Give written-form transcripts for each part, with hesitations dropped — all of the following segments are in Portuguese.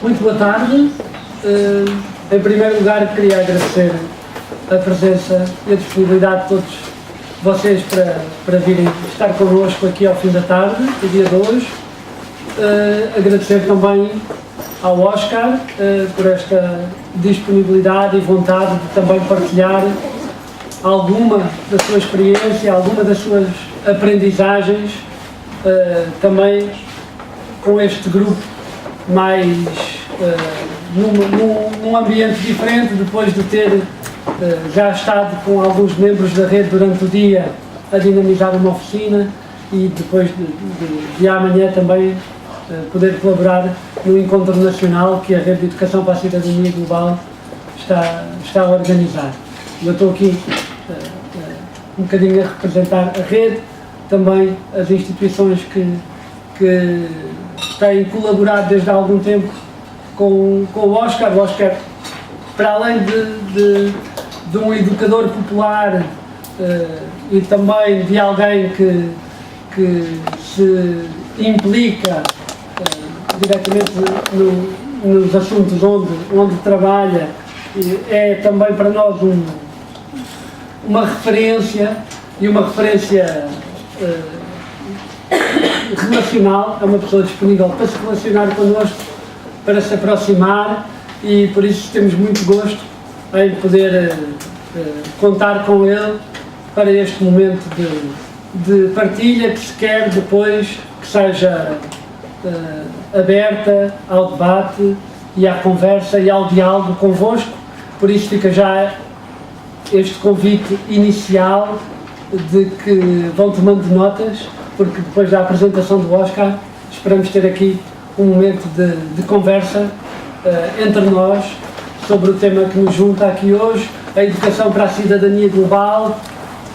Muito boa tarde. Em primeiro lugar, queria agradecer a presença e a disponibilidade de todos vocês para virem estar connosco aqui ao fim da tarde, o dia de hoje. Agradecer também ao Oscar por esta disponibilidade e vontade de também partilhar alguma da sua experiência, alguma das suas aprendizagens também com este grupo mais num ambiente diferente, depois de ter já estado com alguns membros da rede durante o dia a dinamizar uma oficina e depois de amanhã também poder colaborar no encontro nacional que a Rede de Educação para a Cidadania Global está a organizar. Eu estou aqui um bocadinho a representar a rede, também as instituições que têm colaborado desde há algum tempo com o Oscar. O Oscar, para além de um educador popular e também de alguém que se implica diretamente nos assuntos onde trabalha, é também para nós uma referência e uma referência relacional. É uma pessoa disponível para se relacionar connosco, para se aproximar, e por isso temos muito gosto em poder contar com ele para este momento de partilha que se quer depois que seja aberta ao debate e à conversa e ao diálogo convosco. Por isso fica já este convite inicial de que vão tomando notas, porque depois da apresentação do Oscar esperamos ter aqui um momento de conversa entre nós sobre o tema que nos junta aqui hoje, a educação para a cidadania global,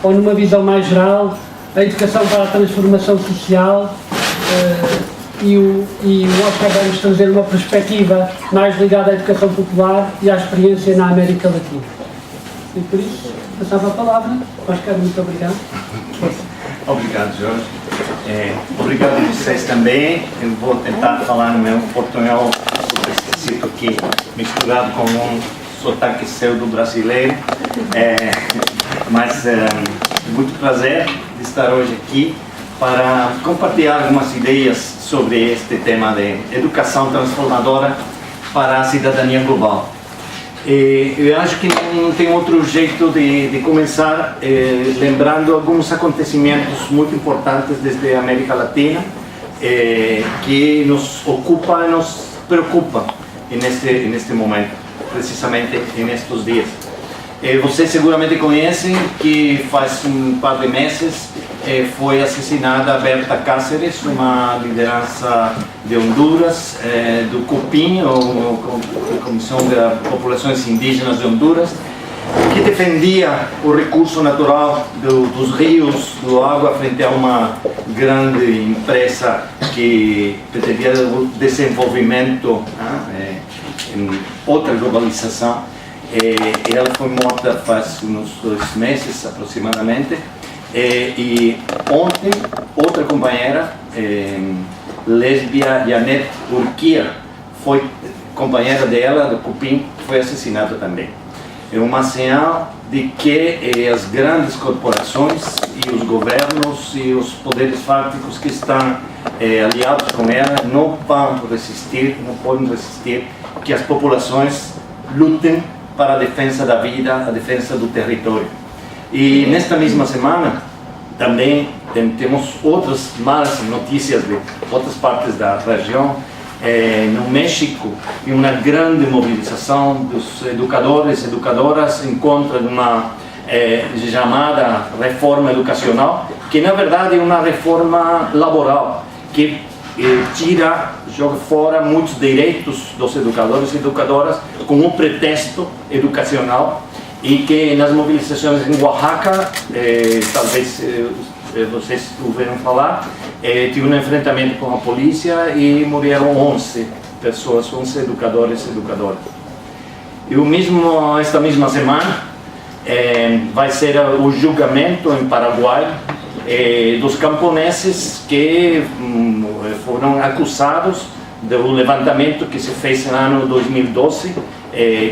ou numa visão mais geral, a educação para a transformação social, e o Oscar vai nos trazer uma perspectiva mais ligada à educação popular e à experiência na América Latina. E por isso, passava a palavra. Oscar, muito obrigado. Obrigado, Jorge. Obrigado a vocês também. Eu vou tentar falar no meu portunhol, esquecido aqui, misturado com um sotaque pseudo-brasileiro. Mas muito prazer de estar hoje aqui para compartilhar algumas ideias sobre este tema de educação transformadora para a cidadania global. Eu acho que não tem outro jeito de começar lembrando alguns acontecimentos muito importantes desde a América Latina que nos ocupa e nos preocupa neste momento, precisamente nestes dias. Vocês seguramente conhecem que faz um par de meses foi assassinada Berta Cáceres, uma liderança de Honduras, do COPIN, a Comissão de Populações Indígenas de Honduras, que defendia o recurso natural dos rios, do água, frente a uma grande empresa que pretendia o desenvolvimento, outra globalização. Ela foi morta faz uns 2 meses aproximadamente, e ontem outra companheira, lésbica Janet Urquia, foi companheira dela do COPIN, foi assassinada também. É uma sinal de que as grandes corporações e os governos e os poderes fáticos que estão aliados com ela não vão resistir, não podem resistir que as populações lutem para a defesa da vida, a defesa do território. E nesta mesma semana também temos outras malas notícias de outras partes da região. No México, e uma grande mobilização dos educadores e educadoras em contra de uma chamada reforma educacional, que na verdade é uma reforma laboral, que joga fora muitos direitos dos educadores e educadoras com um pretexto educacional, e que nas mobilizações em Oaxaca, talvez vocês ouviram falar, tinha um enfrentamento com a polícia e morreram 11 pessoas, 11 educadores e educadoras. Esta mesma semana vai ser o julgamento em Paraguai dos camponeses que foram acusados do levantamento que se fez no ano 2012,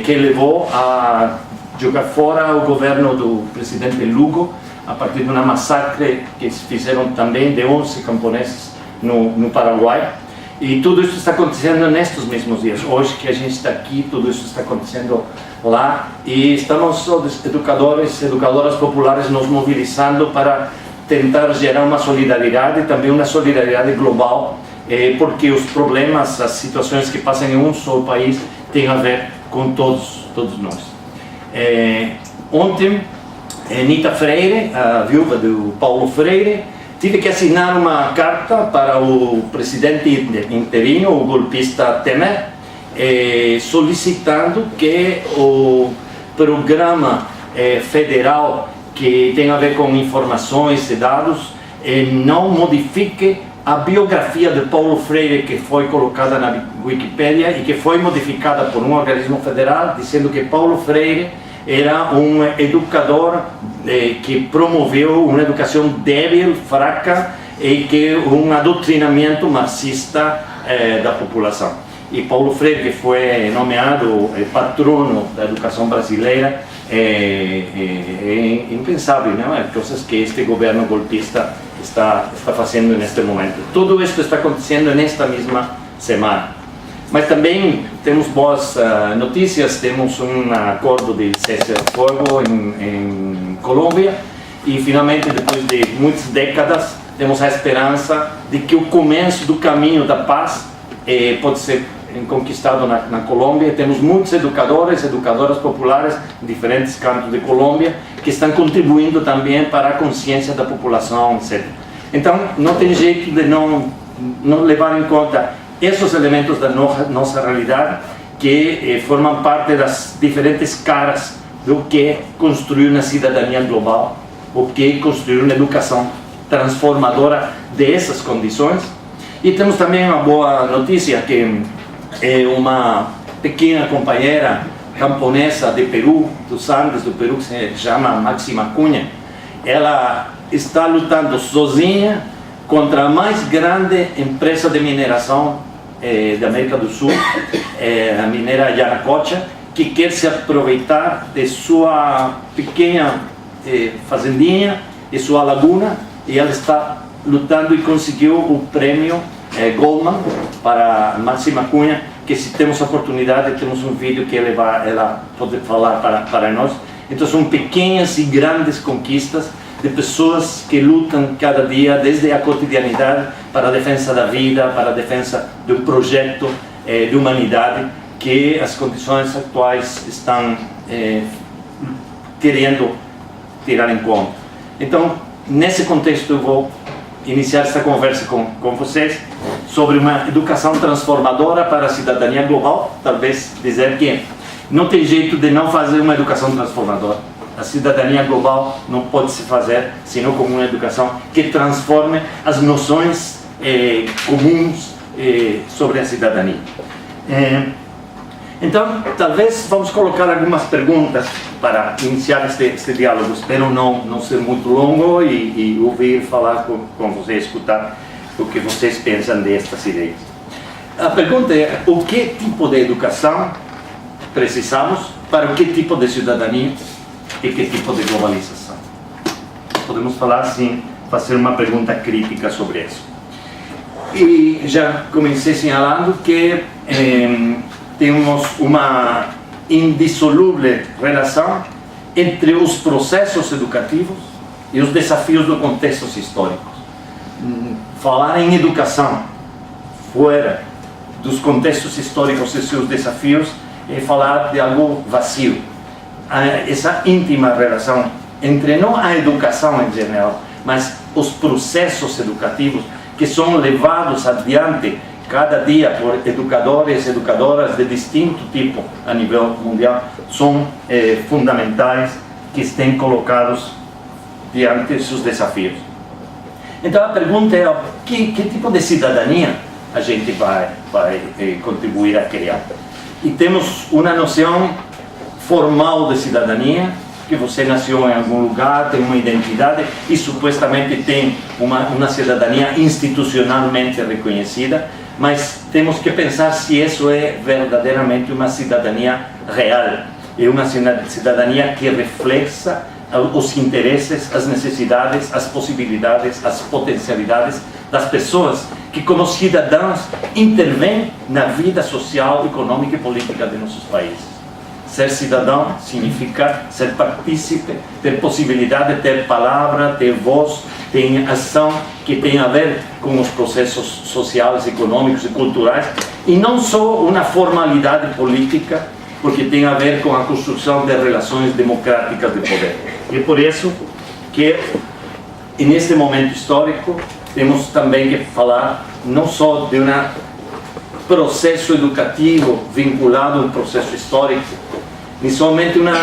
que levou a jogar fora o governo do presidente Lugo, a partir de uma massacre que fizeram também de 11 camponeses no Paraguai. E tudo isso está acontecendo nestes mesmos dias. Hoje que a gente está aqui, tudo isso está acontecendo lá, e estamos, os educadores e educadoras populares, nos mobilizando para tentar gerar uma solidariedade, também uma solidariedade global, porque os problemas, as situações que passam em um só país têm a ver com todos nós. Ontem, Nita Freire, a viúva do Paulo Freire, tive que assinar uma carta para o presidente interino, o golpista Temer, solicitando que o programa federal que tem a ver com informações e dados não modifique a biografia de Paulo Freire, que foi colocada na Wikipédia e que foi modificada por um organismo federal, dizendo que Paulo Freire era um educador que promoveu uma educação débil, fraca, e que um adoctrinamento marxista da população. E Paulo Freire, que foi nomeado patrono da educação brasileira, é impensável, não é? Coisas que este governo golpista está fazendo neste momento. Tudo isso está acontecendo nesta mesma semana. Mas também temos boas notícias, temos um acordo de cessar-fogo em Colômbia, e finalmente, depois de muitas décadas, temos a esperança de que o começo do caminho da paz pode ser conquistado na Colômbia. Temos muitos educadores, educadoras populares em diferentes cantos de Colômbia que estão contribuindo também para a consciência da população, etc. Então, não tem jeito de não levar em conta esses elementos da nossa realidade, que formam parte das diferentes caras do que construir uma cidadania global, o que construir uma educação transformadora dessas condições. E temos também uma boa notícia, que uma pequena companheira camponesa de Peru, dos Andes do Peru, que se chama Máxima Cunha, ela está lutando sozinha contra a mais grande empresa de mineração da América do Sul, a minera Yanacocha, que quer se aproveitar de sua pequena fazendinha e sua laguna, e ela está lutando e conseguiu o prêmio Goldman para Máxima Cunha, que, se temos a oportunidade, temos um vídeo que ela pode falar para nós. Então são pequenas e grandes conquistas de pessoas que lutam cada dia, desde a cotidianidade, para a defesa da vida, para a defesa de um projeto de humanidade que as condições atuais estão querendo tirar em conta. Então, nesse contexto, eu vou iniciar esta conversa com vocês sobre uma educação transformadora para a cidadania global. Talvez dizer que não tem jeito de não fazer uma educação transformadora. A cidadania global não pode se fazer senão com uma educação que transforme as noções comuns sobre a cidadania. Então, talvez vamos colocar algumas perguntas para iniciar este diálogo. Espero não ser muito longo e ouvir falar com vocês, escutar o que vocês pensam destas ideias. A pergunta é: o que tipo de educação precisamos para o que tipo de cidadania e que tipo de globalização? Podemos falar assim, fazer uma pergunta crítica sobre isso. E já comecei assinalando que temos uma indissolúvel relação entre os processos educativos e os desafios dos contextos históricos. Falar em educação fora dos contextos históricos e seus desafios é falar de algo vazio. Essa íntima relação entre não a educação em geral, mas os processos educativos que são levados adiante cada dia por educadores e educadoras de distinto tipo a nível mundial, são fundamentais, que estão colocados diante de seus desafios. Então a pergunta é: que tipo de cidadania a gente vai contribuir a criar? E temos uma noção formal de cidadania, que você nasceu em algum lugar, tem uma identidade e supostamente tem uma cidadania institucionalmente reconhecida, mas temos que pensar se isso é verdadeiramente uma cidadania real, é uma cidadania que reflexa os interesses, as necessidades, as possibilidades, as potencialidades das pessoas que, como cidadãos, intervêm na vida social, econômica e política de nossos países. Ser cidadão significa ser partícipe, ter possibilidade de ter palavra, ter voz, ter ação que tem a ver com os processos sociais, econômicos e culturais, e não só uma formalidade política, porque tem a ver com a construção de relações democráticas de poder. E é por isso que, neste momento histórico, temos também que falar não só de um processo educativo vinculado a um processo histórico, nem somente uma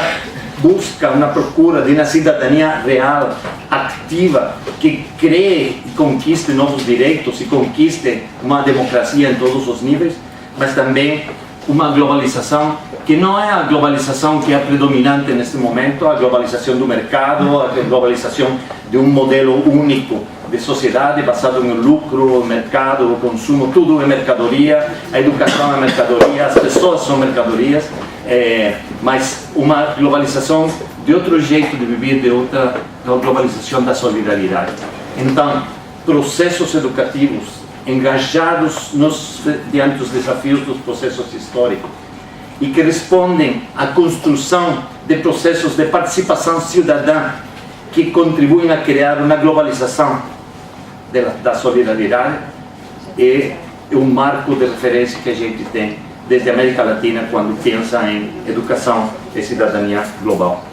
busca, uma procura de uma cidadania real, ativa, que cree e conquiste novos direitos e conquiste uma democracia em todos os níveis, mas também uma globalização que não é a globalização que é predominante neste momento, a globalização do mercado, a globalização de um modelo único de sociedade basado no lucro, o mercado, o consumo, tudo é mercadoria, a educação é mercadoria, as pessoas são mercadorias, mas uma globalização de outro jeito de viver, de outra globalização da solidariedade. Então, processos educativos engajados diante dos desafios dos processos históricos e que respondem à construção de processos de participação cidadã que contribuem a criar uma globalização da solidariedade é um marco de referência que a gente tem desde a América Latina quando pensa em educação e cidadania global.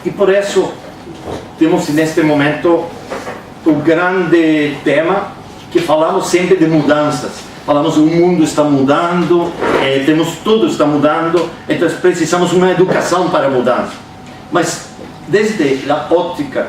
E por isso temos neste momento o grande tema que falamos sempre de mudanças. Falamos que o mundo está mudando, temos tudo está mudando, então precisamos de uma educação para a mudança. Mas desde a ótica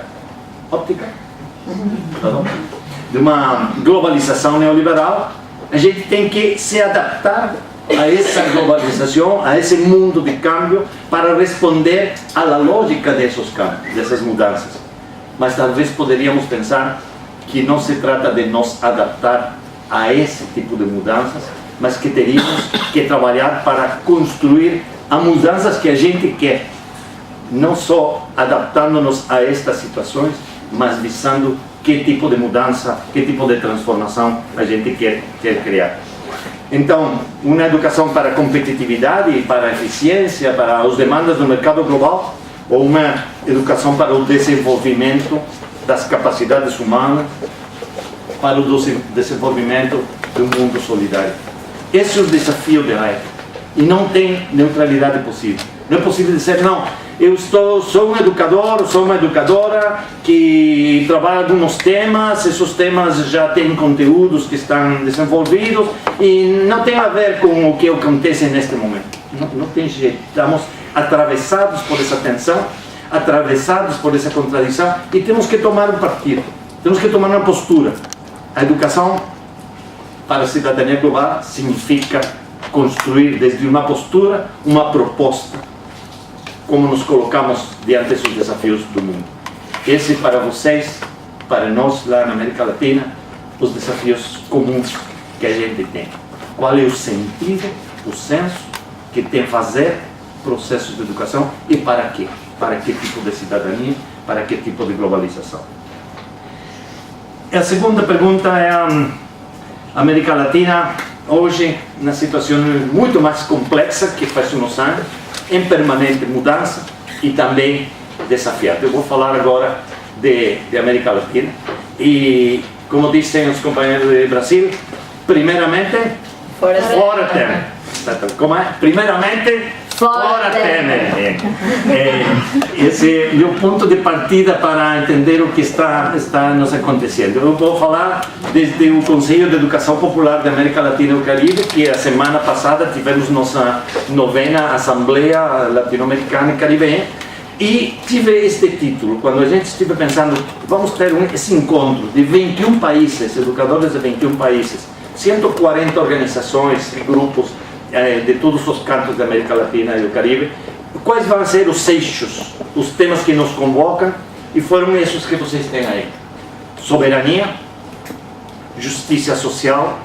de uma globalização neoliberal, a gente tem que se adaptar a essa globalização, a esse mundo de câmbio, para responder à lógica desses câmbios, dessas mudanças. Mas talvez poderíamos pensar que não se trata de nos adaptar a esse tipo de mudanças, mas que teríamos que trabalhar para construir as mudanças que a gente quer, não só adaptando-nos a estas situações, mas visando que tipo de mudança, que tipo de transformação a gente quer criar. Então, uma educação para a competitividade, para a eficiência, para as demandas do mercado global, ou uma educação para o desenvolvimento das capacidades humanas, para o desenvolvimento de um mundo solidário. Esse é o desafio da época. E não tem neutralidade possível. Não é possível dizer, não, eu sou um educador, sou uma educadora que trabalha alguns temas, esses temas já têm conteúdos que estão desenvolvidos e não tem a ver com o que acontece neste momento. Não tem jeito. Estamos atravessados por essa tensão, atravessados por essa contradição e temos que tomar um partido, temos que tomar uma postura. A educação para a cidadania global significa construir desde uma postura, uma proposta, como nos colocamos diante dos desafios do mundo. Esse para vocês, para nós lá na América Latina, os desafios comuns que a gente tem. Qual é o sentido, o senso que tem fazer processos de educação e para quê? Para que tipo de cidadania, para que tipo de globalização? A segunda pergunta é a América Latina hoje na situação muito mais complexa que faz uns anos, em permanente mudança e também desafiada. Eu vou falar agora de América Latina e, como dizem os companheiros do Brasil, primeiramente, fora Temer. Como é? Primeiramente, fora Temer. Esse é o ponto de partida para entender o que está nos acontecendo. Eu vou falar desde o Conselho de Educação Popular da América Latina e o Caribe, que a semana passada tivemos nossa 9ª Assembleia Latino-Americana e Caribenha, e tive este título, quando a gente estive pensando, vamos ter esse encontro de 21 países, educadores de 21 países, 140 organizações e grupos de todos os cantos da América Latina e do Caribe, quais vão ser os eixos, os temas que nos convocam, e foram esses que vocês têm aí: soberania, justiça social,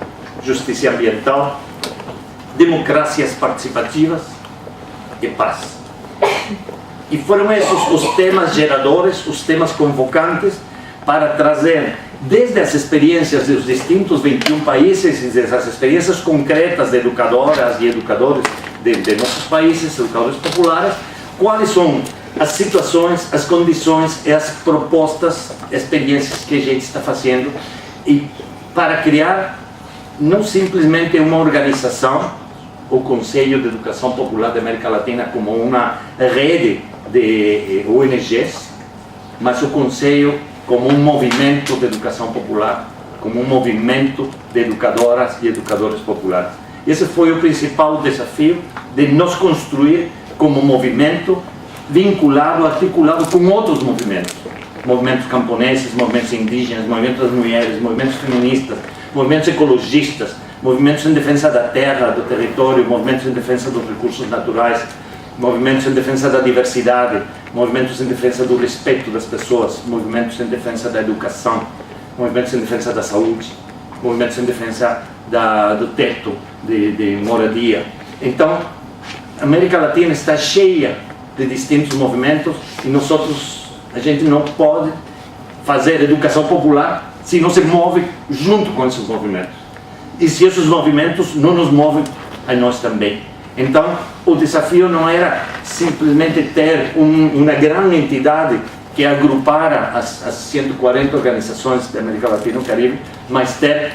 justiça ambiental, democracias participativas e paz. E foram esses os temas geradores, os temas convocantes, para trazer desde as experiências dos distintos 21 países, desde as experiências concretas de educadoras e educadores de nossos países, educadores populares, quais são as situações, as condições e as propostas, experiências que a gente está fazendo, e para criar não simplesmente uma organização, o Conselho de Educação Popular da América Latina, como uma rede de ONGs, mas o Conselho como um movimento de educação popular, como um movimento de educadoras e educadores populares. Esse foi o principal desafio de nos construir como movimento vinculado, articulado com outros movimentos. Movimentos camponeses, movimentos indígenas, movimentos das mulheres, movimentos feministas, movimentos ecologistas, movimentos em defesa da terra, do território, movimentos em defesa dos recursos naturais, movimentos em defesa da diversidade, movimentos em defesa do respeito das pessoas, movimentos em defesa da educação, movimentos em defesa da saúde, movimentos em defesa do teto de moradia. Então, a América Latina está cheia de distintos movimentos e a gente não pode fazer educação popular se não se move junto com esses movimentos. E se esses movimentos não nos movem, a nós também. Então, o desafio não era simplesmente ter uma grande entidade que agrupara as 140 organizações da América Latina e Caribe, mas ter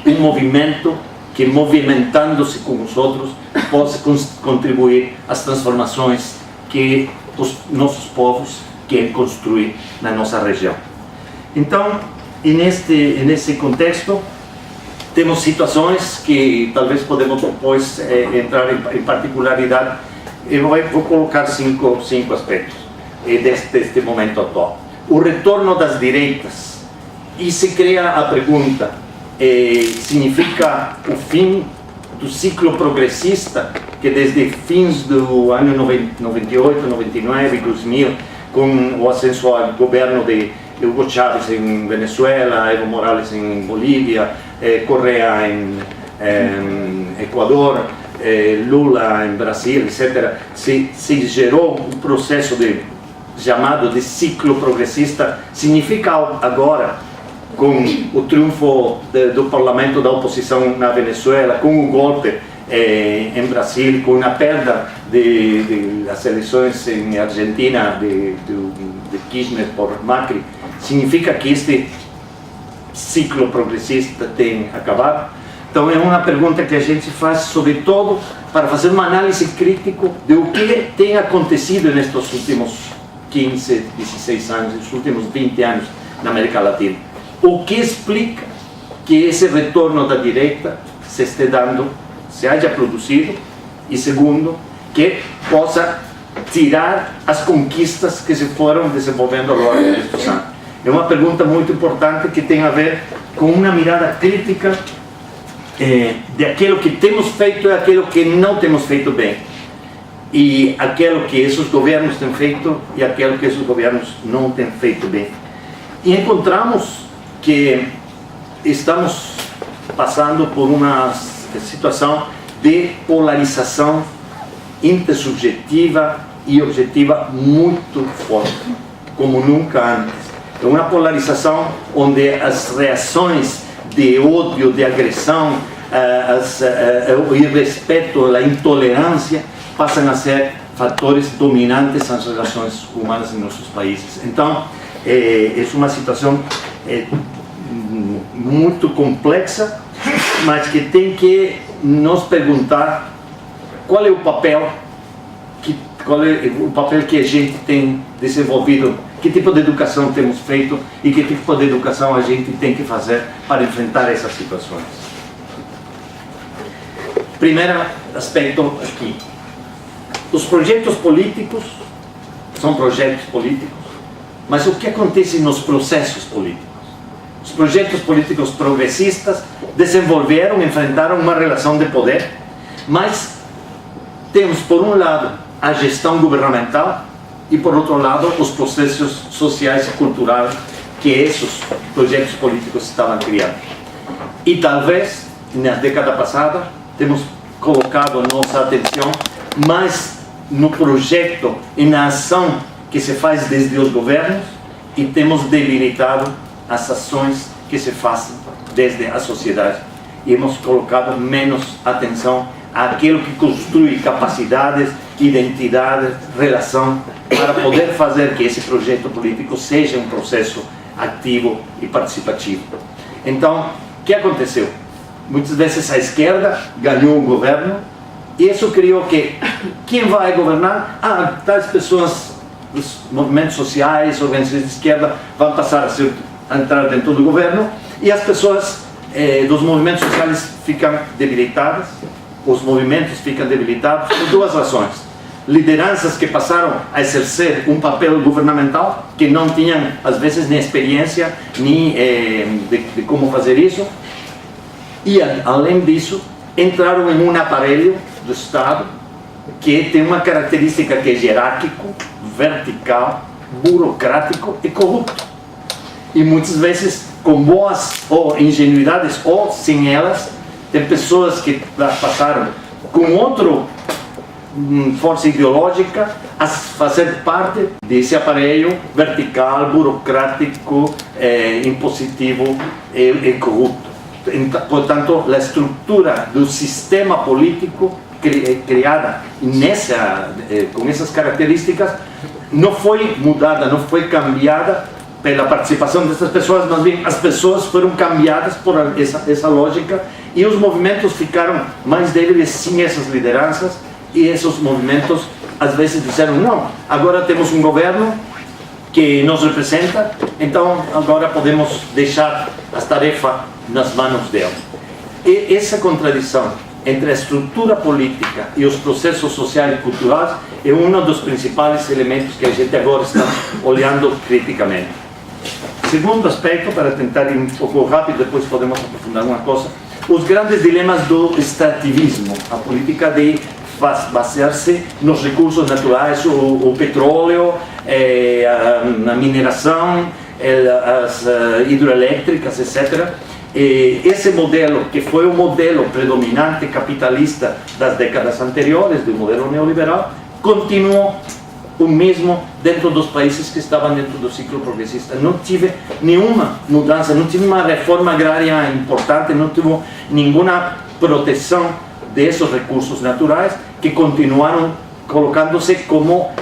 um movimento que, movimentando-se com os outros, possa contribuir às transformações que os nossos povos querem construir na nossa região. Então, nesse contexto, temos situações que talvez podemos depois entrar em particularidade. Eu vou colocar cinco aspectos deste momento atual. O retorno das direitas, e se cria a pergunta, significa o fim do ciclo progressista que desde fins do ano 98, 99, 2000, com o ascenso ao governo de Hugo Chávez em Venezuela, Evo Morales em Bolívia, Correa em Equador, Lula em Brasil, etc., se gerou um processo chamado de ciclo progressista. Significa agora, com o triunfo do parlamento da oposição na Venezuela, com o golpe em Brasil, com a perda das eleições em Argentina de Kirchner por Macri, significa que este ciclo progressista tem acabado? Então é uma pergunta que a gente faz, sobretudo, para fazer uma análise crítica de o que tem acontecido nestes últimos 15, 16 anos, nos últimos 20 anos na América Latina. O que explica que esse retorno da direita se esteja dando, se haja produzido, e segundo, que possa tirar as conquistas que se foram desenvolvendo ao longo destes anos. É uma pergunta muito importante que tem a ver com uma mirada crítica de aquilo que temos feito e aquilo que não temos feito bem, e aquilo que esses governos têm feito e aquilo que esses governos não têm feito bem. E encontramos que estamos passando por uma situação de polarização intersubjetiva e objetiva muito forte, como nunca antes. É uma polarização onde as reações de ódio, de agressão, o irrespeito, a intolerância passam a ser fatores dominantes nas relações humanas em nossos países. Então, é uma situação muito complexa, mas que tem que nos perguntar qual é o papel que a gente tem desenvolvido, que tipo de educação temos feito e que tipo de educação a gente tem que fazer para enfrentar essas situações. Primeiro aspecto aqui, os projetos políticos são projetos políticos, mas o que acontece nos processos políticos? Os projetos políticos progressistas desenvolveram, enfrentaram uma relação de poder, mas temos, por um lado, a gestão governamental e, por outro lado, os processos sociais e culturais que esses projetos políticos estavam criando. E talvez, na década passada, temos colocado nossa atenção mais no projeto e na ação que se faz desde os governos e temos debilitado as ações que se fazem desde a sociedade. E hemos colocado menos atenção àquilo que construi capacidades, identidade, relação, para poder fazer que esse projeto político seja um processo ativo e participativo. Então, o que aconteceu? Muitas vezes a esquerda ganhou o governo e isso criou que quem vai governar? Tais pessoas dos movimentos sociais, organizações de esquerda vão passar a entrar dentro do governo e as pessoas dos movimentos sociais ficam debilitadas, os movimentos ficam debilitados por duas razões. Lideranças que passaram a exercer um papel governamental, que não tinham, às vezes, nem experiência, nem de como fazer isso. E, além disso, entraram em um aparelho do Estado que tem uma característica que é hierárquico, vertical, burocrático e corrupto. E, muitas vezes, com boas ou ingenuidades ou sem elas, tem pessoas que passaram com outra força ideológica a fazer parte desse aparelho vertical, burocrático, impositivo e corrupto. Portanto, a estrutura do sistema político criada com essas características não foi mudada, não foi cambiada pela participação dessas pessoas, mas bem, as pessoas foram cambiadas por essa lógica e os movimentos ficaram mais débeis sem essas lideranças e esses movimentos às vezes disseram, não, agora temos um governo que nos representa, então agora podemos deixar as tarefas nas mãos dele. E essa contradição entre a estrutura política e os processos sociais e culturais é um dos principais elementos que a gente agora está olhando criticamente. Segundo aspecto, para tentar ir um pouco rápido, depois podemos aprofundar uma coisa, os grandes dilemas do extrativismo, a política de basear-se nos recursos naturais, o petróleo, a mineração, as hidroelétricas, etc. Esse modelo, que foi o modelo predominante capitalista das décadas anteriores, do modelo neoliberal, continuou o mesmo dentro dos países que estavam dentro do ciclo progressista. Não tive nenhuma mudança, não tive uma reforma agrária importante, não tive nenhuma proteção desses recursos naturais que continuaram colocando-se como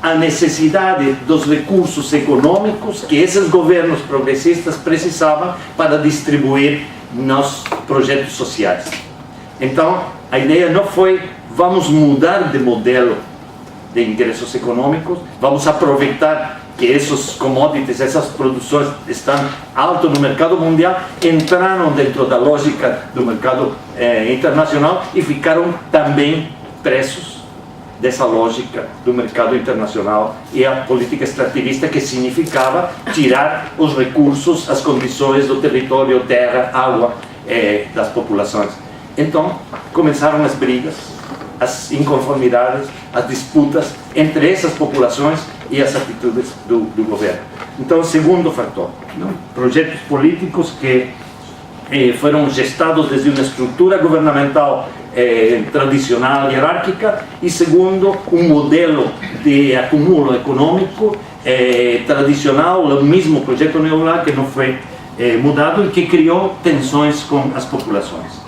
a necessidade dos recursos econômicos que esses governos progressistas precisavam para distribuir nos projetos sociais. Então, a ideia não foi vamos mudar de modelo de ingressos econômicos, vamos aproveitar que esses commodities, essas produções estão alto no mercado mundial, entraram dentro da lógica do mercado internacional e ficaram também presos dessa lógica do mercado internacional e a política extrativista, que significava tirar os recursos, as condições do território, terra, água das populações. Então começaram as brigas, as inconformidades, as disputas entre essas populações e as atitudes do governo. Então, segundo fator, projetos políticos que foram gestados desde uma estrutura governamental tradicional, hierárquica, e segundo, um modelo de acúmulo econômico tradicional, o mesmo projeto neoliberal que não foi mudado e que criou tensões com as populações.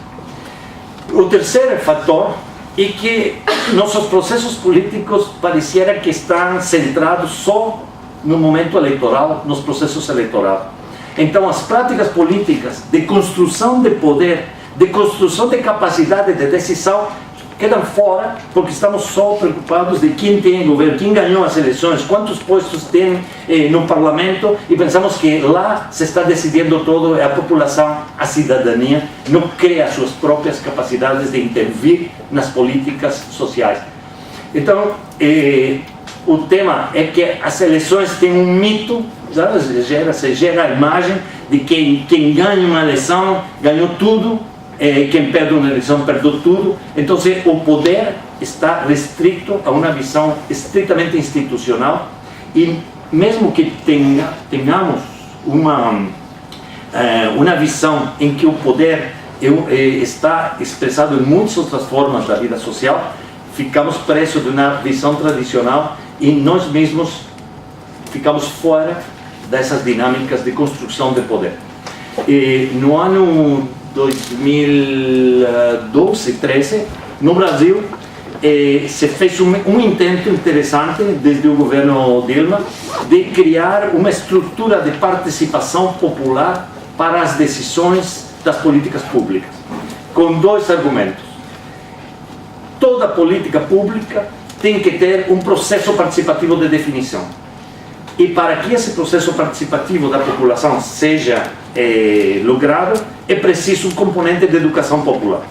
O terceiro fator é que nossos processos políticos pareciera que estão centrados só no momento eleitoral, nos processos eleitorais. Então, as práticas políticas de construção de poder, de construção de capacidade de decisão, quedam fora, porque estamos só preocupados de quem tem governo, quem ganhou as eleições, quantos postos tem no parlamento, e pensamos que lá se está decidindo todo, a população, a cidadania, não cria suas próprias capacidades de intervir nas políticas sociais. Então, o tema é que as eleições têm um mito, se gera a imagem de que quem ganha uma eleição ganhou tudo, quem perde uma eleição perdeu tudo. Então o poder está restrito a uma visão estritamente institucional, e mesmo que tenhamos uma uma visão em que o poder está expressado em muitas outras formas da vida social, ficamos presos de uma visão tradicional e nós mesmos ficamos fora dessas dinâmicas de construção de poder. E no ano 2012, 13, no Brasil, se fez um intento interessante desde o governo Dilma de criar uma estrutura de participação popular para as decisões das políticas públicas, com dois argumentos. Toda política pública tem que ter um processo participativo de definição. E para que esse processo participativo da população seja logrado, é preciso um componente de educação popular.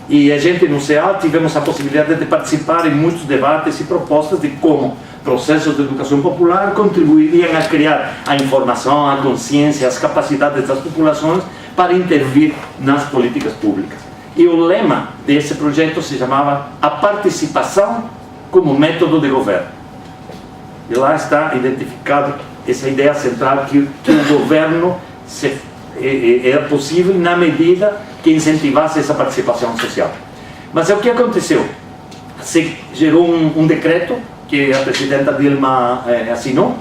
E a gente no CEAL tivemos a possibilidade de participar em muitos debates e propostas de como processos de educação popular contribuiriam a criar a informação, a consciência, as capacidades das populações para intervir nas políticas públicas. E o lema desse projeto se chamava A Participação como Método de Governo. E lá está identificado essa ideia central que o governo era possível na medida que incentivasse essa participação social. Mas o que aconteceu? Se gerou um decreto que a presidenta Dilma assinou,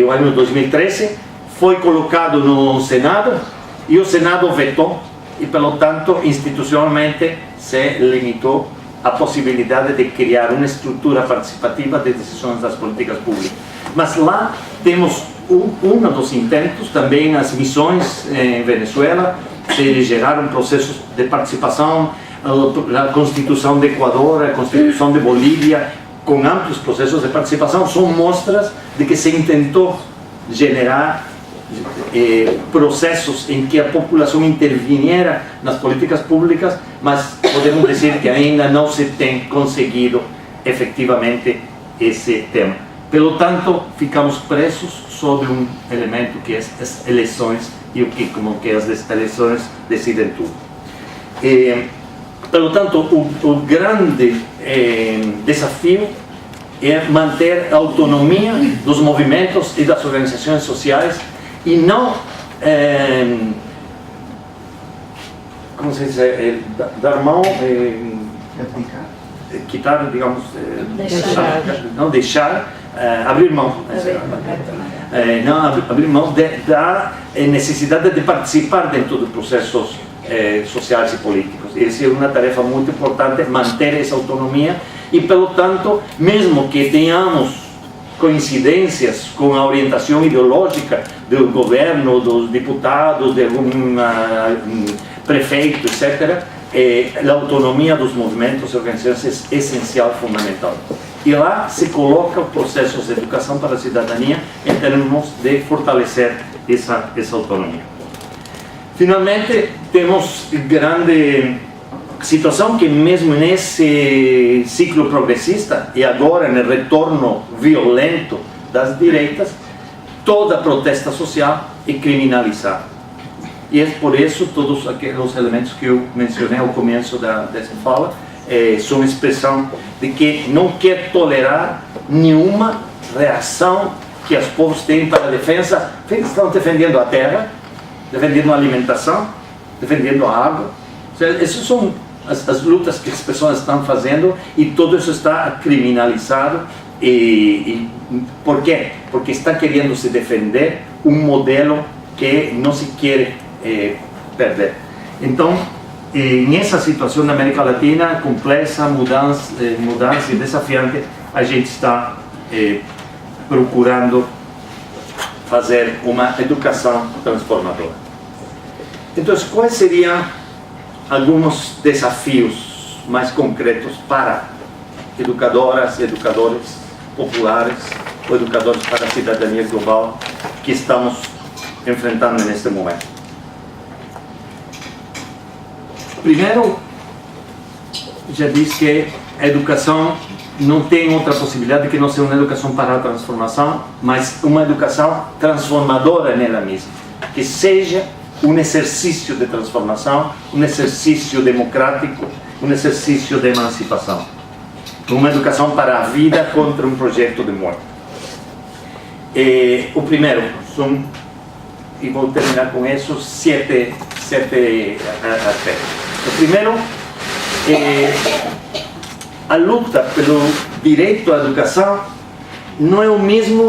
no ano 2013, foi colocado no Senado e o Senado vetou e, pelo tanto, institucionalmente se limitou a possibilidade de criar uma estrutura participativa de decisões das políticas públicas. Mas lá temos um dos intentos, também as missões em Venezuela, de gerar processos de participação, a Constituição de Equador, a Constituição de Bolívia, com amplos processos de participação, são mostras de que se tentou generar processos em que a população interviniera nas políticas públicas, mas podemos dizer que ainda não se tem conseguido efetivamente esse tema. Pelo tanto, ficamos presos sobre um elemento que é as eleições e como que as eleições decidem tudo. Pelo tanto, o grande desafio é manter a autonomia dos movimentos e das organizações sociais e não, como se diz, dar mão, quitar, digamos, não deixar, abrir mão, não abrir mão da necessidade de participar dentro dos processos sociais e políticos. Essa é uma tarefa muito importante, manter essa autonomia e, pelo tanto, mesmo que tenhamos coincidências com a orientação ideológica do governo, dos deputados, de algum prefeito, etc., a autonomia dos movimentos e organizações é essencial, fundamental. E lá se coloca processos de educação para a cidadania em termos de fortalecer essa autonomia. Finalmente, temos grande situação que mesmo nesse ciclo progressista e agora no retorno violento das direitas, toda protesta social é criminalizada. E é por isso todos aqueles elementos que eu mencionei ao começo dessa fala são expressão de que não quer tolerar nenhuma reação que os povos têm para a defesa. Estão defendendo a terra, defendendo a alimentação, defendendo a água. Essas são as lutas que as pessoas estão fazendo e tudo isso está criminalizado. E por quê? Porque está querendo se defender um modelo que não se quer perder. Então, nessa situação na América Latina complexa, mudança e desafiante, a gente está procurando fazer uma educação transformadora. Então, quais seriam alguns desafios mais concretos para educadoras, educadores populares ou educadores para a cidadania global que estamos enfrentando neste momento? Primeiro, já disse que a educação não tem outra possibilidade que não ser uma educação para a transformação, mas uma educação transformadora nela mesma, que seja um exercício de transformação, um exercício democrático, um exercício de emancipação. Uma educação para a vida contra um projeto de morte. O primeiro são e vou terminar com isso, sete aspectos. O primeiro é a luta pelo direito à educação não é o mesmo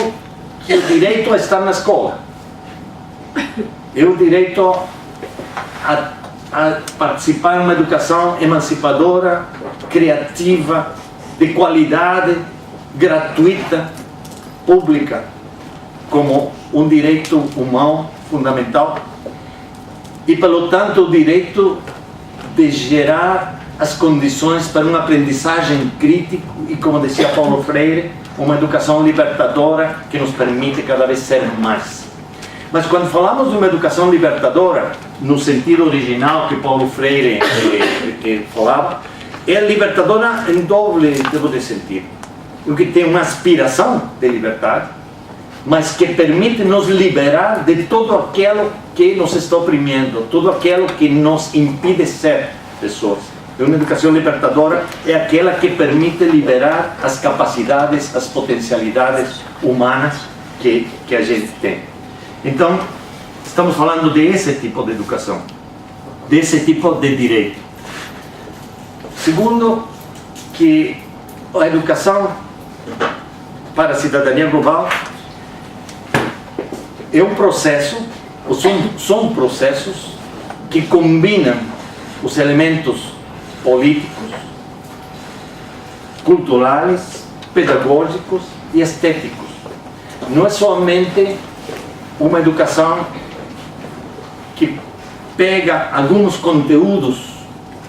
que o direito a estar na escola. É o direito a participar em uma educação emancipadora, criativa, de qualidade, gratuita, pública, como um direito humano fundamental e, pelo tanto, o direito de gerar as condições para uma aprendizagem crítica e, como dizia Paulo Freire, uma educação libertadora que nos permite cada vez ser mais. Mas quando falamos de uma educação libertadora, no sentido original que Paulo Freire falava, é libertadora em doble sentido. Porque tem uma aspiração de liberdade, mas que permite nos liberar de tudo aquilo que nos está oprimindo, tudo aquilo que nos impede ser pessoas. Uma educação libertadora é aquela que permite liberar as capacidades, as potencialidades humanas que a gente tem. Então, estamos falando desse tipo de educação, desse tipo de direito. Segundo, que a educação para a cidadania global é um processo, ou são processos que combinam os elementos políticos, culturais, pedagógicos e estéticos. Não é somente uma educação que pega alguns conteúdos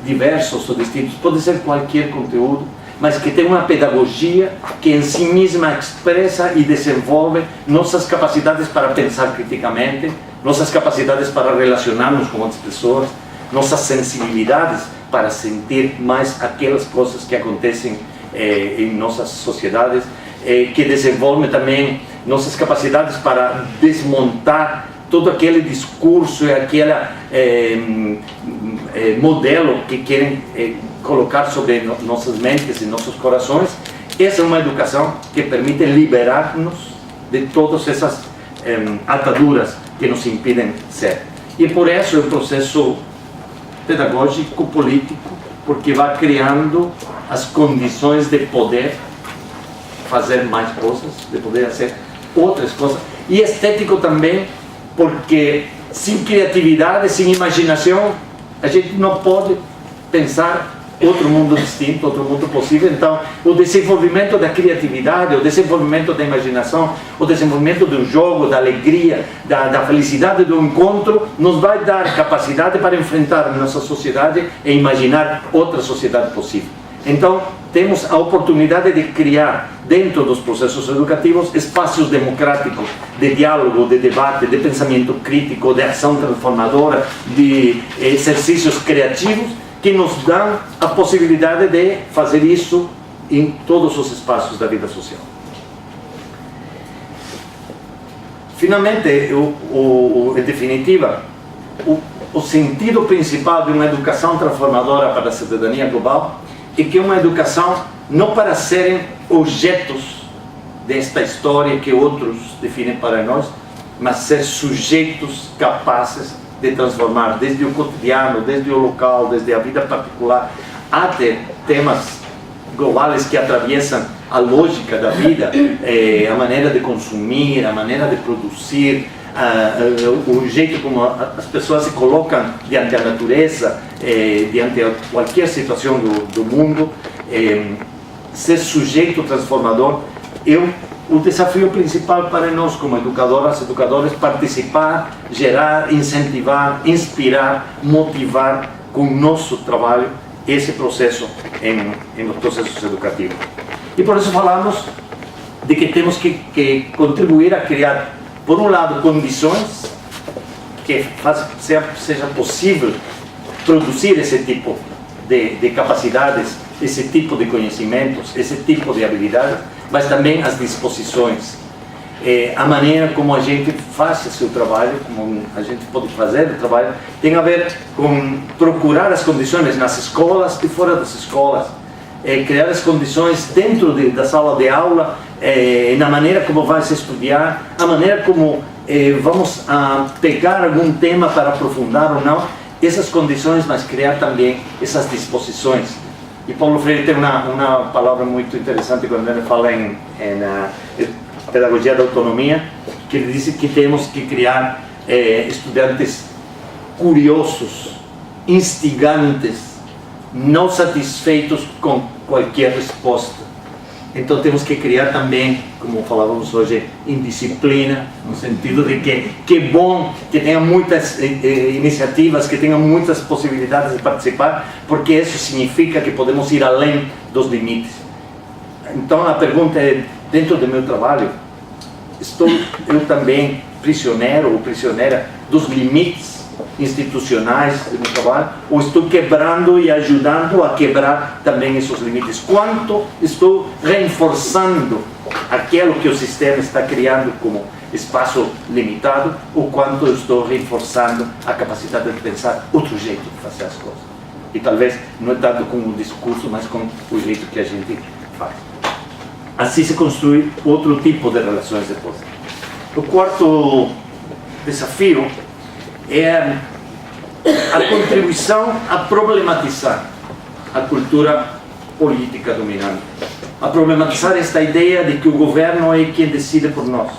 diversos ou distintos, pode ser qualquer conteúdo, mas que tem uma pedagogia que em si mesma expressa e desenvolve nossas capacidades para pensar criticamente, nossas capacidades para relacionarmos com outras pessoas, nossas sensibilidades para sentir mais aquelas coisas que acontecem em nossas sociedades, que desenvolve também nossas capacidades para desmontar todo aquele discurso e aquele modelo que querem colocar sobre nossas mentes e nossos corações. Essa é uma educação que permite liberar-nos de todas essas ataduras que nos impedem ser. E por isso é um processo pedagógico, político, porque vai criando as condições de poder fazer mais coisas, de poder fazer outras coisas. E estético também, porque sem criatividade, sem imaginação, a gente não pode pensar outro mundo distinto, outro mundo possível. Então, o desenvolvimento da criatividade, o desenvolvimento da imaginação, o desenvolvimento do jogo, da alegria, da felicidade do encontro, nos vai dar capacidade para enfrentar a nossa sociedade e imaginar outra sociedade possível. Então, temos a oportunidade de criar, dentro dos processos educativos, espaços democráticos de diálogo, de debate, de pensamento crítico, de ação transformadora, de exercícios criativos, que nos dão a possibilidade de fazer isso em todos os espaços da vida social. Finalmente, em definitiva, o sentido principal de uma educação transformadora para a cidadania global é que é uma educação não para serem objetos desta história que outros definem para nós, mas ser sujeitos capazes de transformar desde o cotidiano, desde o local, desde a vida particular, até temas globais que atravessam a lógica da vida, a maneira de consumir, a maneira de produzir, o jeito como as pessoas se colocam diante da natureza, diante de qualquer situação do mundo. Ser sujeito transformador é o desafio principal para nós como educadoras, educadores, participar, gerar, incentivar, inspirar, motivar com o nosso trabalho esse processo em os processos educativos. E por isso falamos de que temos que contribuir a criar, por um lado, condições que seja possível produzir esse tipo de capacidades, esse tipo de conhecimentos, esse tipo de habilidades, mas também as disposições, a maneira como a gente faz o seu trabalho, como a gente pode fazer o trabalho, tem a ver com procurar as condições nas escolas e fora das escolas, criar as condições dentro da sala de aula, na maneira como vai se estudar, a maneira como vamos a pegar algum tema para aprofundar ou não essas condições, mas criar também essas disposições. E Paulo Freire tem uma palavra muito interessante quando ele fala em pedagogia da autonomia, que ele diz que temos que criar estudantes curiosos, instigantes, não satisfeitos com qualquer resposta. Então temos que criar também, como falávamos hoje, indisciplina, no sentido de que é bom que tenha muitas iniciativas, que tenham muitas possibilidades de participar, porque isso significa que podemos ir além dos limites. Então a pergunta é, dentro do meu trabalho, estou eu também prisioneiro ou prisioneira dos limites institucionais do meu trabalho, ou estou quebrando e ajudando a quebrar também esses limites? Quanto estou reforçando aquilo que o sistema está criando como espaço limitado, ou quanto estou reforçando a capacidade de pensar outro jeito de fazer as coisas? E talvez não é tanto com o discurso, mas com o jeito que a gente faz. Assim se construi outro tipo de relações depois. O quarto desafio é a contribuição a problematizar a cultura política dominante, a problematizar esta ideia de que o governo é quem decide por nós,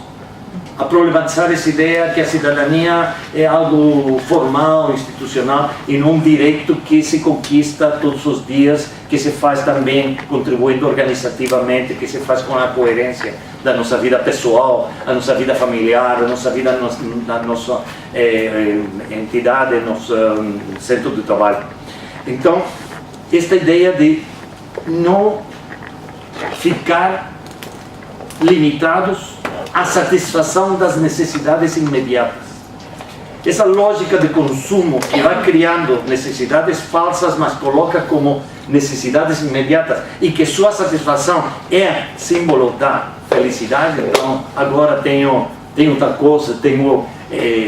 a problematizar essa ideia que a cidadania é algo formal, institucional, e não um direito que se conquista todos os dias, que se faz também contribuindo organizativamente, que se faz com a coerência da nossa vida pessoal, a nossa vida familiar, a nossa vida na nossa entidade, nosso centro de trabalho. Então, esta ideia de não ficar limitados à satisfação das necessidades imediatas. Essa lógica de consumo que vai criando necessidades falsas, mas coloca como necessidades imediatas, e que sua satisfação é símbolo da felicidade. Então, agora tenho tal coisa, tenho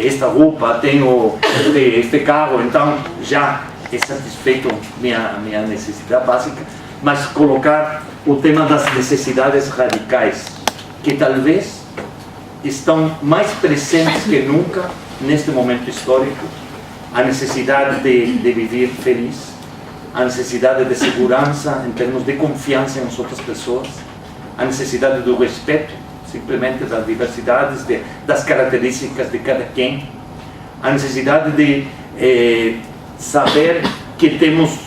esta roupa, tenho este carro, então já é satisfeito minha necessidade básica. Mas colocar o tema das necessidades radicais, que talvez estão mais presentes que nunca neste momento histórico, a necessidade de viver feliz, a necessidade de segurança em termos de confiança em outras pessoas, a necessidade do respeito, simplesmente das diversidades, das características de cada quem, a necessidade de saber que temos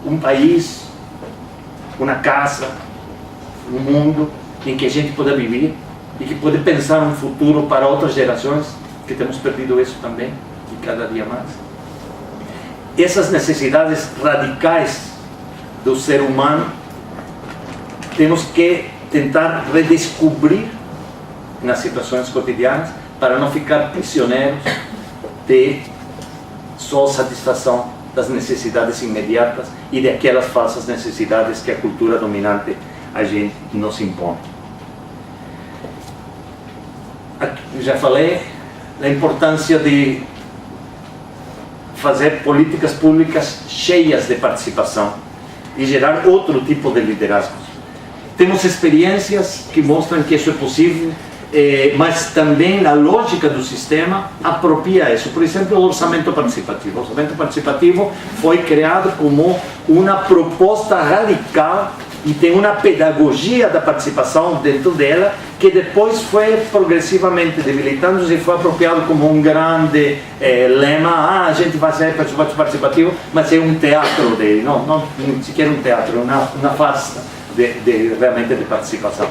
um país, uma casa, um mundo em que a gente pode viver e que pode pensar um futuro para outras gerações, que temos perdido isso também, e cada dia mais. Essas necessidades radicais do ser humano temos que tentar redescobrir nas situações cotidianas, para não ficar prisioneiros de só satisfação das necessidades imediatas e de aquelas falsas necessidades que a cultura dominante a gente nos impõe. Já falei da importância de fazer políticas públicas cheias de participação e gerar outro tipo de liderazgo. Temos experiências que mostram que isso é possível, mas também a lógica do sistema apropria isso. Por exemplo, o orçamento participativo. O orçamento participativo foi criado como uma proposta radical e tem uma pedagogia da participação dentro dela, que depois foi progressivamente debilitando-se e foi apropriado como um grande lema. A gente vai ser participativo, mas é um teatro dele, não sequer um teatro, uma farsa realmente de participação.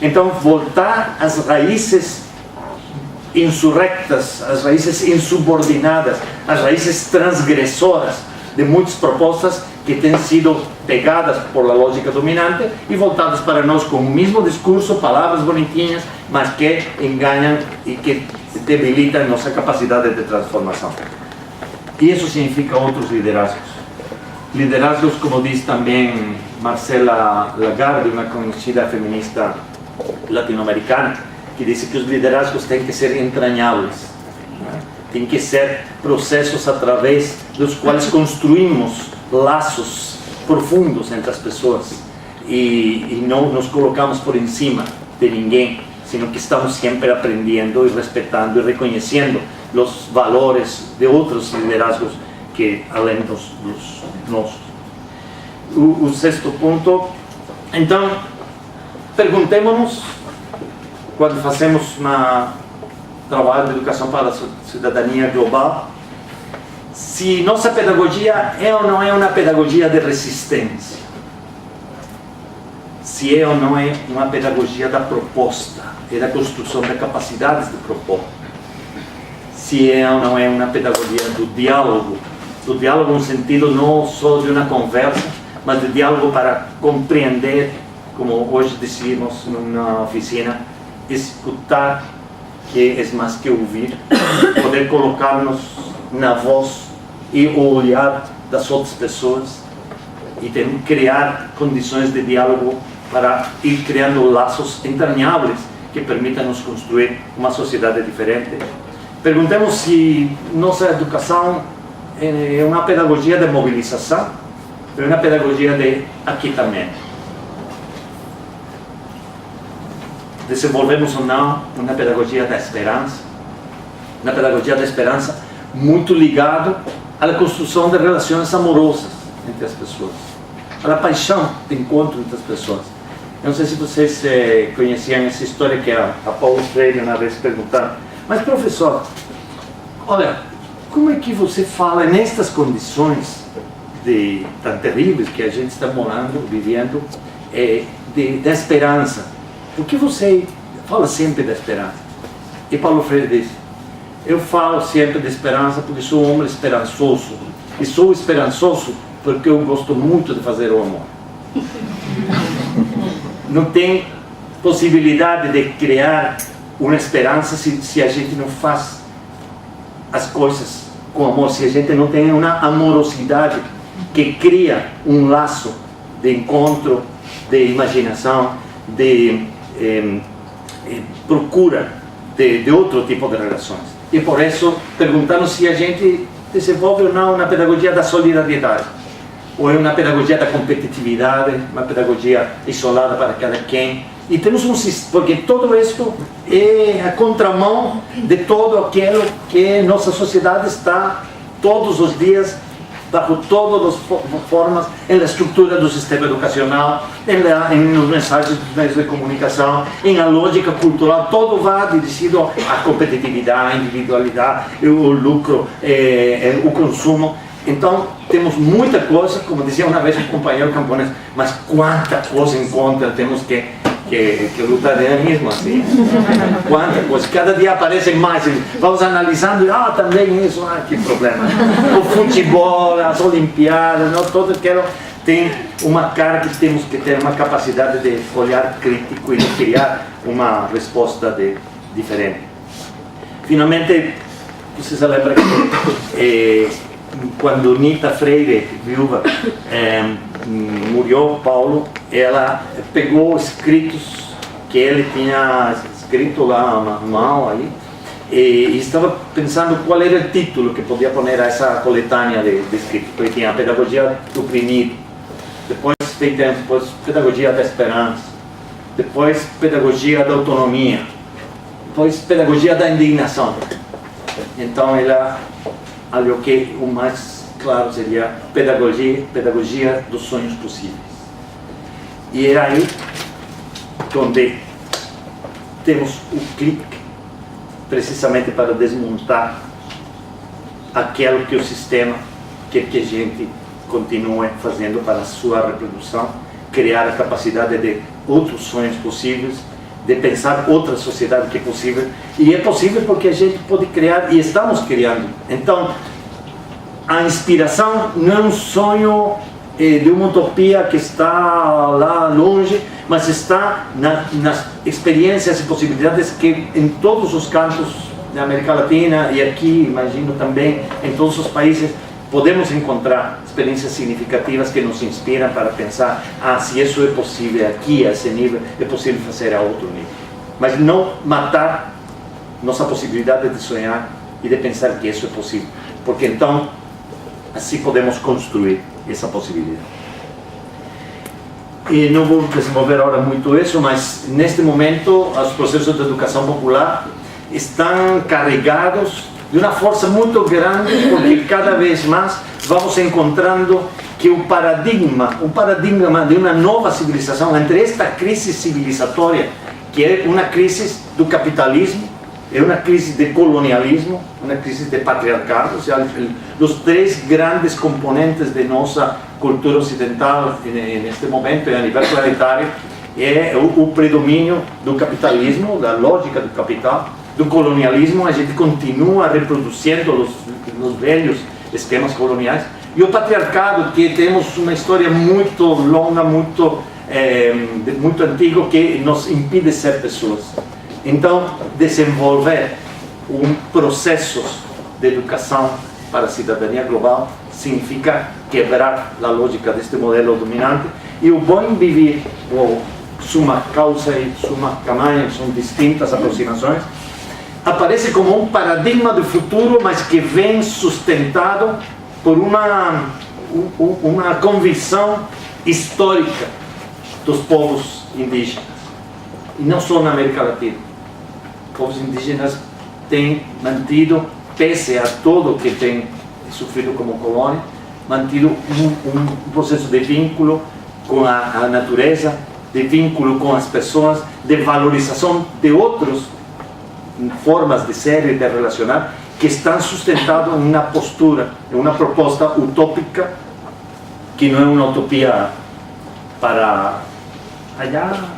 Então, voltar às raízes insurrectas, às raízes insubordinadas, às raízes transgressoras de muitas propostas que têm sido pegadas por a lógica dominante e voltadas para nós com o mesmo discurso, palavras bonitinhas, mas que enganam e que debilitam nossa capacidade de transformação. E isso significa outros liderazgos. Liderazgos, como diz também Marcela Lagarde, uma conhecida feminista latino-americana, que disse que os liderazgos têm que ser entranháveis, tem que ser processos através dos quais construímos laços profundos entre as pessoas e não nos colocamos por em cima de ninguém, sino que estamos siempre aprendiendo y respetando y reconociendo los valores de otros liderazgos que além dos nossos. O sexto ponto, então, perguntemos-nos, quando fazemos um trabalho de educação para a cidadania global, se nossa pedagogia é ou não é uma pedagogia de resistência, se é ou não é uma pedagogia da proposta, e da construção de capacidades de propor, se é ou não é uma pedagogia do diálogo no sentido não só de uma conversa, mas de diálogo para compreender, como hoje dizíamos numa oficina, escutar, que é mais que ouvir, poder colocar-nos na voz e o olhar das outras pessoas e criar condições de diálogo para ir criando laços entranháveis que permitam nos construir uma sociedade diferente. Perguntemos se nossa educação é uma pedagogia de mobilização ou uma pedagogia de aquietamento. Desenvolvemos ou não uma pedagogia da esperança, muito ligado à construção de relações amorosas entre as pessoas, à paixão de encontro entre as pessoas. Eu não sei se vocês conheciam essa história que a Paulo Freire uma vez perguntaram, mas professor, olha, como é que você fala nestas condições tão terríveis que a gente está morando, vivendo, da esperança? Por que você fala sempre da esperança? E Paulo Freire diz, eu falo sempre de esperança porque sou um homem esperançoso. E sou esperançoso porque eu gosto muito de fazer o amor. Não tem possibilidade de criar uma esperança se a gente não faz as coisas com amor, se a gente não tem uma amorosidade que cria um laço de encontro, de imaginação, de procura de outro tipo de relações. E por isso perguntamos se a gente desenvolve ou não uma pedagogia da solidariedade, ou é uma pedagogia da competitividade, uma pedagogia isolada para cada quem. E temos porque todo isso é a contramão de todo aquilo que nossa sociedade está todos os dias, bajo todas as formas, na estrutura do sistema educacional, nos mensagens dos meios de comunicação, na lógica cultural, todo vai dirigido à competitividade, à individualidade, o lucro, o consumo. Então, temos muita coisa, como dizia uma vez um companheiro camponês, mas quanta coisa em conta temos que lutar mesmo assim. Quanta coisa, cada dia aparecem mais, vamos analisando, também isso, que problema. O futebol, as Olimpíadas, todo aquilo tem uma cara que temos que ter uma capacidade de olhar crítico e de criar uma resposta diferente. Finalmente, você se lembra que quando Nita Freire, viúva, morreu, Paulo, ela pegou escritos que ele tinha escrito lá à mão aí, e estava pensando qual era o título que podia pôr a essa coletânea de escritos, porque tinha a pedagogia do oprimido, depois pedagogia da esperança, depois pedagogia da autonomia, depois pedagogia da indignação. Então ela olhou que o mais claro seria pedagogia dos sonhos possíveis. E é aí onde temos o clique, precisamente para desmontar aquilo que o sistema quer que a gente continue fazendo para a sua reprodução, criar a capacidade de outros sonhos possíveis, de pensar outra sociedade que é possível. E é possível porque a gente pode criar, e estamos criando. Então, a inspiração não é um sonho de uma utopia que está lá longe, mas está nas experiências e possibilidades que em todos os cantos da América Latina e aqui, imagino também, em todos os países, podemos encontrar experiências significativas que nos inspiram para pensar, se isso é possível aqui, a esse nível, é possível fazer a outro nível. Mas não matar nossa possibilidade de sonhar e de pensar que isso é possível, porque então assim podemos construir essa possibilidade. E não vou desenvolver agora muito isso, mas neste momento os processos de educação popular estão carregados de uma força muito grande, porque cada vez mais vamos encontrando que o paradigma de uma nova civilização, entre esta crise civilizatória, que é uma crise do capitalismo, é uma crise de colonialismo, uma crise de patriarcado, ou seja, os três grandes componentes de nossa cultura ocidental neste momento, a nível planetário, é o predomínio do capitalismo, da lógica do capital, do colonialismo. A gente continua reproduzindo os velhos esquemas coloniais, e o patriarcado, que temos uma história muito longa, muito antiga, que nos impede ser pessoas. Então, desenvolver processos de educação para a cidadania global significa quebrar a lógica deste modelo dominante, e o bom viver, ou suma causa e suma tamanho, são distintas aproximações, aparece como um paradigma do futuro, mas que vem sustentado por uma convicção histórica dos povos indígenas, e não só na América Latina. Os povos indígenas têm mantido, pese a tudo que têm sofrido como colônia, mantido um processo de vínculo com a natureza, de vínculo com as pessoas, de valorização de outras formas de ser e de relacionar, que estão sustentados em uma postura, em uma proposta utópica, que não é uma utopia para allá,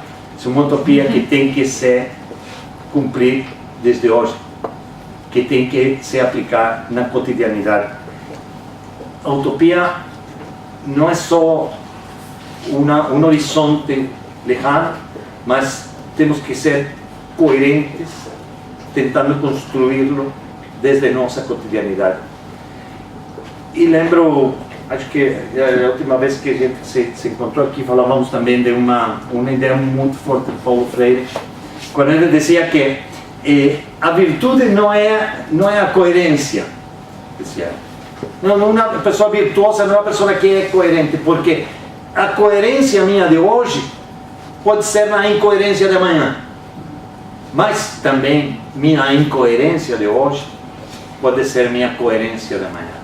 é uma utopia que tem que se cumprir desde hoje, que tem que se aplicar na cotidianidade. A utopia não é só um horizonte lejano, mas temos que ser coerentes, tentando construí-lo desde nossa cotidianidade. E lembro, acho que a última vez que a gente se encontrou aqui, falávamos também de uma ideia muito forte de Paulo Freire, quando ele dizia que a virtude não é a coerência, dizia. Não, uma pessoa virtuosa não é uma pessoa que é coerente, porque a coerência minha de hoje pode ser a incoerência de amanhã, mas também minha incoerência de hoje pode ser minha coerência de amanhã.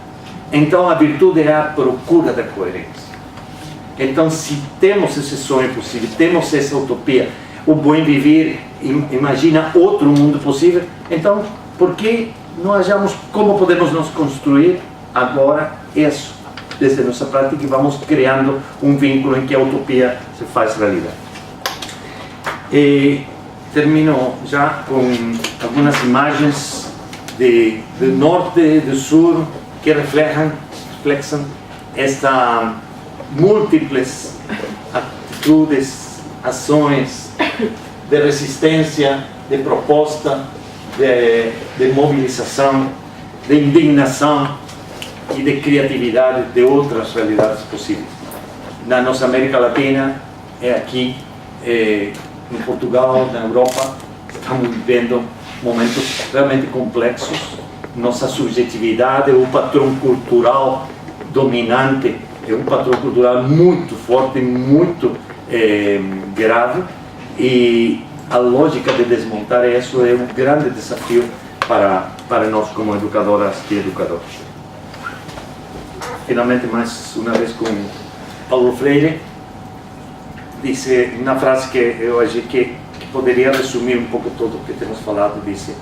Então a virtude é a procura da coerência. Então, se temos esse sonho possível, temos essa utopia, o bom viver imagina outro mundo possível, então por que não achamos como podemos nos construir agora isso, desde nossa prática, e vamos criando um vínculo em que a utopia se faz realidade. E termino já com algumas imagens do norte e do sul que reflexam estas múltiplas atitudes, ações de resistência, de proposta, de mobilização, de indignação e de criatividade de outras realidades possíveis. Na nossa América Latina, aqui, em Portugal, na Europa, estamos vivendo momentos realmente complexos. Nossa subjetividade, o padrão cultural dominante, é um padrão cultural muito forte, muito grave, e a lógica de desmontar isso é um grande desafio para nós como educadoras e educadores. Finalmente, mais uma vez com Paulo Freire, disse uma frase que eu acho que poderia resumir um pouco tudo o que temos falado, disse: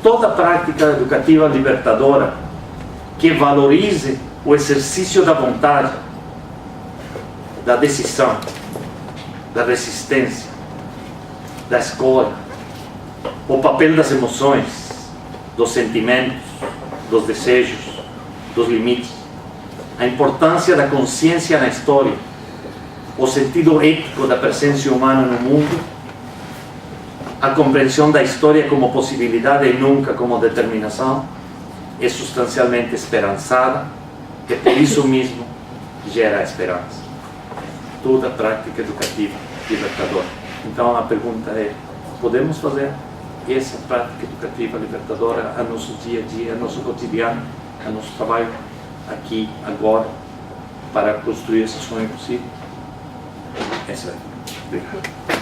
toda prática educativa libertadora que valorize o exercício da vontade, da decisão, da resistência, da escolha, o papel das emoções, dos sentimentos, dos desejos, dos limites, a importância da consciência na história, o sentido ético da presença humana no mundo, a compreensão da história como possibilidade e nunca como determinação, é substancialmente esperançada e por isso mesmo gera esperança. Toda prática educativa libertadora. Então a pergunta é: podemos fazer essa prática educativa libertadora a nosso dia a dia, a nosso cotidiano, a nosso trabalho aqui, agora, para construir esse sonho possível? Essa é. Obrigado.